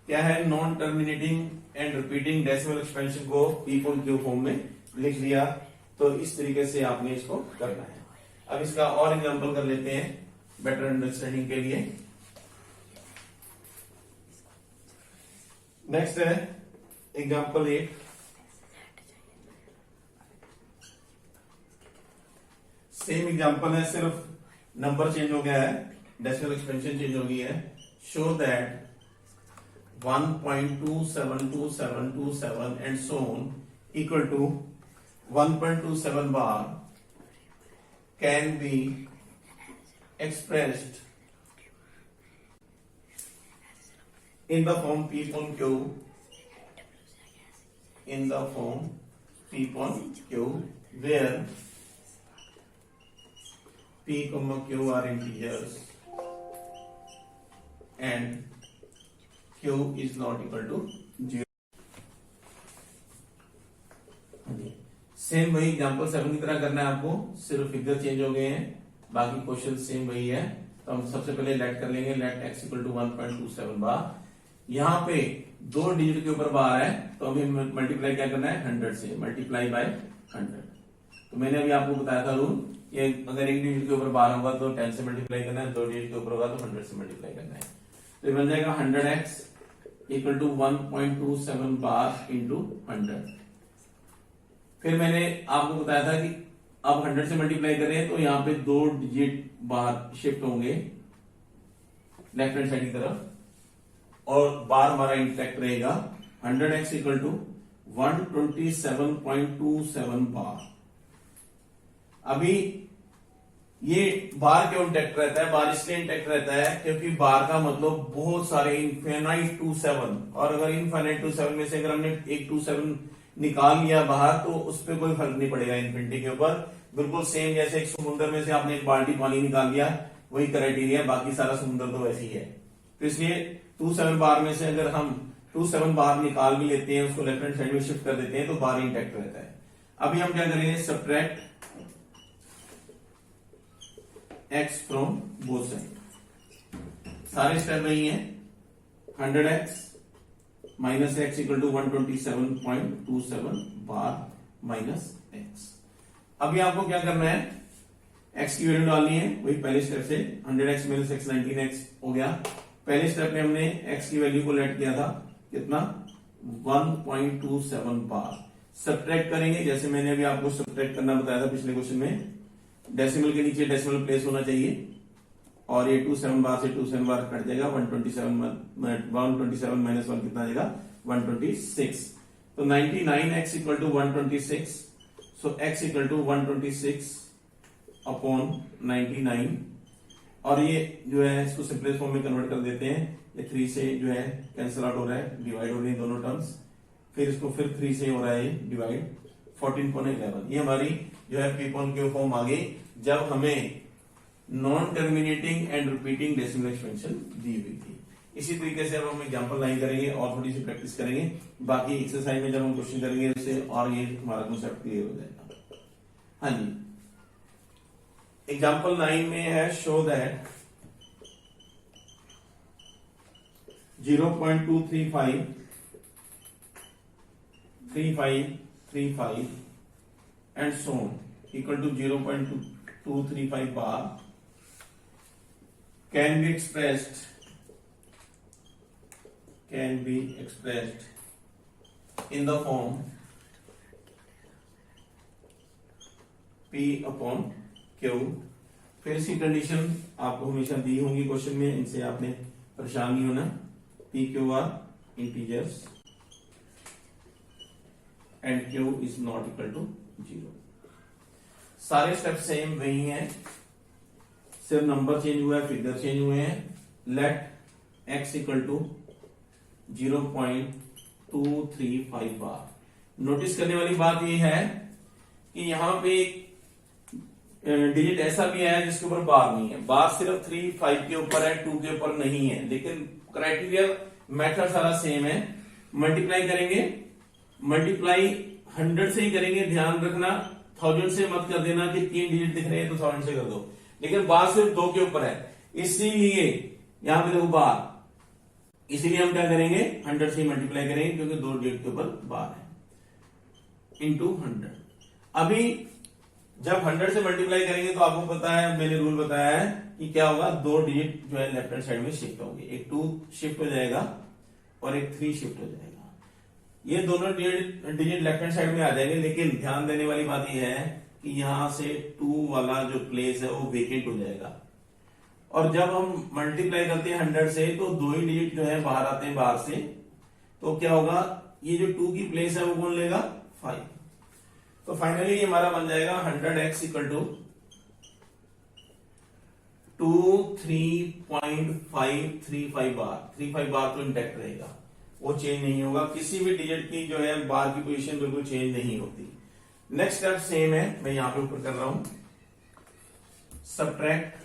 क्या है, non terminating and repeating decimal expansion को पी अपॉन क्यू फॉर्म में लिख लिया। तो इस तरीके से आपने इसको करना है। अब इसका और एग्जांपल कर लेते हैं बेटर अंडरस्टैंडिंग के लिए। नेक्स्ट है एग्जांपल 8। सेम एग्जांपल है, सिर्फ नंबर चेंज हो गया है, डेसिमल एक्सपेंशन चेंज हो गई है। Show that 1.27227 and so on equal to 1.27 bar can be expressed in the form P upon Q, in the form P upon Q, where P, Q are integers and Q is not equal to 0। Same वही example 7 की तरह करना है आपको, सिर्फ figure change हो गए हैं, बाकी क्वेश्चन सेम वही है। तो हम सबसे पहले लेट कर लेंगे, लेट x इक्वल टू 1.27 बार। यहाँ पे 2 डिजिट के ऊपर बार है, तो अभी मल्टीप्लाई क्या करना है, 100 से, मल्टीप्लाई बाय 100। तो मैंने अभी आपको बताया था रूल, ये अगर 1 डिजिट के ऊपर बार होगा तो 10 से मल्टीप्लाई करना है, 2 डिजिट के ऊपर होगा तो 100 से मल्टीप्लाई करना है। तो बन जाएगा 100x equal to 1.27 bar into 100। फिर मैंने आपको बताया था कि अब 100 से मल्टीप्लाई करें तो यहाँ पे 2 डिजिट बाहर शिफ्ट होंगे लेफ्ट हैंड साइड की तरफ, और बार हमारा इंटैक्ट रहेगा। 100x इक्वल टू 127.27 बार। अभी ये बार क्यों इंटैक्ट रहता है, बार इसलिए इंटैक्ट रहता है क्योंकि बार का मतलब बहुत सारे इनफाइनाइट टू 7, और अगर इनफाइनाइट टू 7 में से अगर हमने एक 2 7 निकाल लिया बाहर तो उस पर कोई फर्क नहीं पड़ेगा इन्फिनिटी के ऊपर। बिल्कुल सेम जैसे एक समुद्र में से आपने एक बाल्टी पानी निकाल लिया, वही क्राइटेरिया, बाकी सारा समुद्र तो वैसे ही है। तो इसलिए 2 7 बार में से अगर हम 2 7 बार निकाल भी लेते हैं, उसको लेफ्ट हैंड साइड में शिफ्ट कर देते हैं, तो बार इंटैक्ट रहता है। अभी हम क्या करेंगे, subtract x from both side. सारे स्टेप वही है, 100x minus x equal to 127.27 bar minus x. अभी आपको क्या करना है, x की वैल्यू डालनी है, वही पहले स्टेप से 100x माइनस x 19x हो गया। पहले स्टेप में हमने x की वैल्यू को लेट किया था, कितना, 1.27 बार। सब्ट्रैक्ट करेंगे, जैसे मैंने अभी आपको सब्ट्रैक्ट करना बताया था पिछले क्वेश्चन में, डेसिमल के नीचे डेसिमल प्लेस होना चाहिए, और ये 27 बार से 27 बार कट जाएगा, 127 माइनस 1 कितना आ जाएगा, 126। तो 99x equal to 126, so x equal to 126 upon 99, और ये जो है इसको सिंपलेस्ट फॉर्म में कन्वर्ट कर देते हैं। ये 3 से जो है कैंसिल आउट हो रहा है, डिवाइड हो रही है दोनों टर्म्स, फिर इसको फिर 3 से हो रहा है डिवाइड, 14.11। ये हमारी जो है पी अपॉन क्यू फॉर्म आ गई जब हमें non terminating and repeating decimal expansion दी हुई थी। इसी तरीके से अब हम एग्जांपल लाइन करेंगे और थोड़ी सी प्रैक्टिस करेंगे, बाकी एक्सरसाइज में जब हम क्वेश्चन करेंगे इससे और ये हमारा कॉन्सेप्ट क्लियर हो जाएगा। हाँ जी, एग्जांपल 9 में है, show that 0.235 and so on equal to 0.235 bar can be expressed in the form P upon Q। फिर इसकी कंडीशन आपको हमेशा दी होंगी क्वेश्चन में, इनसे आपने परेशान नहीं होना। P Q are integers and Q is not equal to 0। सारे स्टेप सेम वही हैं, सिर्फ नंबर चेंज हुआ है, फिगर चेंज हुए हैं। Let x equal to 0.235 bar. Notice करने वाली बात यह है कि यहां पे डिजिट ऐसा भी है जिसके ऊपर बार नहीं है, बार सिर्फ 3 5 के ऊपर है, 2 के ऊपर नहीं है, लेकिन क्राइटेरिया मेथड सारा सेम है। मल्टीप्लाई करेंगे, मल्टीप्लाई 100 से ही करेंगे, ध्यान रखना 1000 से मत कर देना कि 3 डिजिट दिख रहे हैं तो 1000 से कर दो, लेकिन बार सिर्फ 2 के ऊपर है, इसीलिए यहां पे देखो बार इसीलिए हम क्या करेंगे, 100 से मल्टीप्लाई करेंगे क्योंकि 2 डिजिट के ऊपर बार है, इंटू 100। अभी जब 100 से मल्टीप्लाई करेंगे तो आपको पता है, मैंने रूल बताया है कि क्या होगा, 2 डिजिट जो है लेफ्ट हैंड साइड में शिफ्ट होंगे, एक 2 शिफ्ट हो जाएगा और एक 3 शिफ्ट हो जाएगा। ये दोनों डिजिट लेफ्ट हैंड साइड में आ जाएंगे, लेकिन ध्यान देने वाली बात यह है कि यहां से 2 वाला जो प्लेस है वो वेकेंट हो जाएगा। और जब हम मल्टीप्लाई करते हैं 100 से तो 2 ही डिजिट जो है बाहर आते हैं बाहर से, तो क्या होगा, ये जो 2 की प्लेस है वो कौन लेगा, 5। तो फाइनली ये हमारा बन जाएगा 100x इक्वल टू 23.535 बार। 35 बार तो इंटैक्ट रहेगा, वो चेंज नहीं होगा, किसी भी डिजिट की जो है बार की पोजीशन बिल्कुल चेंज नहीं होती। नेक्स्ट स्टेप सेम है, मैं यहां पे ऊपर कर रहा हूं, subtract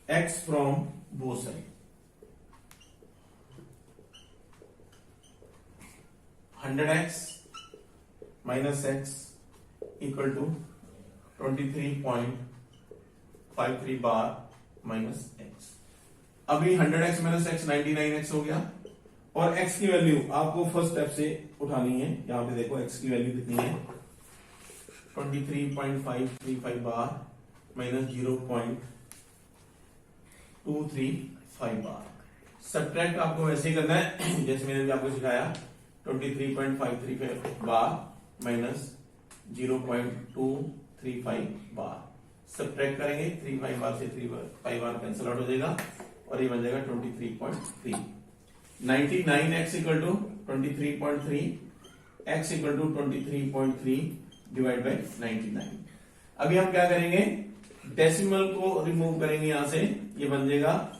x from both side. 100x minus x equal to 23.53 bar minus x। अभी 100x माइनस x 99x हो गया, और x की वैल्यू आपको फर्स्ट स्टेप से उठानी है। यहां पे देखो x की वैल्यू कितनी है, 23.535 बार माइनस 0.235 बार। सब्ट्रैक्ट आपको वैसे ही करना है जैसे मैंने भी आपको सिखाया, 23.535 बार माइनस 0.235 बार। सब्ट्रैक्ट करेंगे, 35 बार से 35 बार कैंसिल आउट हो जाएगा और ये बन जाएगा 23.3। 99x equal to 23.3, x equal to 23.3 divide by 99। अभी हम क्या करेंगे, डेसिमल को रिमूव करेंगे यहां से, ये बन जाएगा,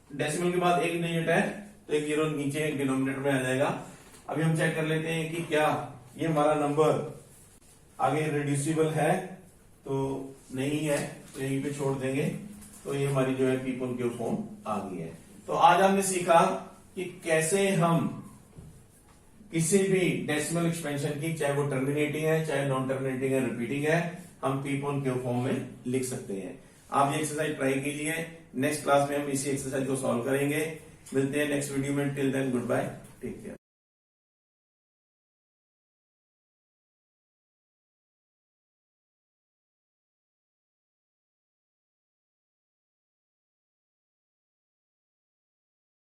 डेसिमल के बाद एक डिजिट है तो एक जीरो नीचे डिनोमिनेटर में आ जाएगा। अभी हम चेक कर लेते हैं कि क्या ये हमारा नंबर आगे रिड्यूसिबल है, तो नहीं है तो यहीं पे छोड़ देंगे, तो ये हमारी जो है पीपल क्यू फॉर्म आ गई है। तो आज हमने सीखा कि कैसे हम किसी भी डेसिमल एक्सपेंशन की, चाहे वो टर्मिनेटिंग है चाहे नॉन टर्मिनेटिंग है, रिपीटिंग है, हम पीपल क्यू फॉर्म में लिख सकते हैं। आप ये एक्सरसाइज ट्राई कीजिए, नेक्स्ट क्लास में हम इसी एक्सरसाइज को सॉल्व करेंगे। मिलते हैं नेक्स्ट वीडियो में, till then good bye, take care.